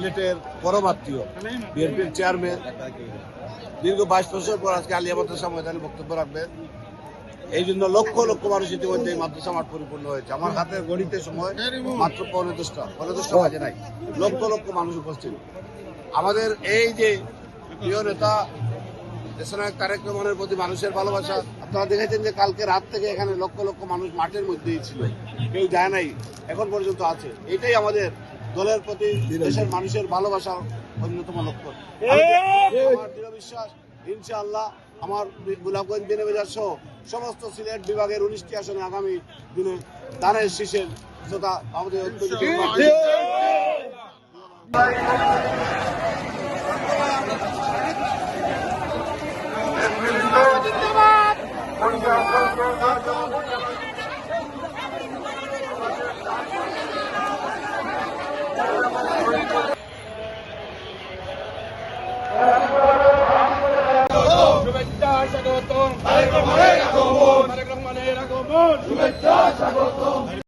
সিলেটের পরম আত্মীয়, বিএনপির চেয়ারম্যান, দীর্ঘ 22 বছর পর আজকে আলিয়া মাদ্রাসা ময়দানে বক্তব্য রাখবেন। এই জন্য লক্ষ লক্ষ মানুষ ইতিমধ্যে এই মাদ্রাসা মাঠ পরিপূর্ণ হয়েছে। আমার হাতের গণিতের সময় মাত্র 15 বাজে নাই, লক্ষ লক্ষ মানুষ উপস্থিত। আমাদের এই যে প্রিয় নেতা দেশনায়ক তারেক রহমানের প্রতি মানুষের ভালোবাসা, আপনারা দেখেছেন যে কালকে রাত থেকে এখানে লক্ষ লক্ষ মানুষ মাঠের মধ্যেই ছিল, কেউ যায় নাই, এখন পর্যন্ত আছে। এটাই আমাদের দলের প্রতি দেশের মানুষের ভালোবাসার অন্যতম লক্ষ্য। আমার দৃঢ় বিশ্বাস, ইনশাআল্লাহ আমার গোলাপগঞ্জ বিএনপির সহ সমস্ত সিলেট বিভাগের 19টি আসনে আগামী দিনে ধানের শীষের তথা আমাদের শুভেচ্ছা স্বাগতম তারেক রহমানের আগমন, শুভেচ্ছা স্বাগতম।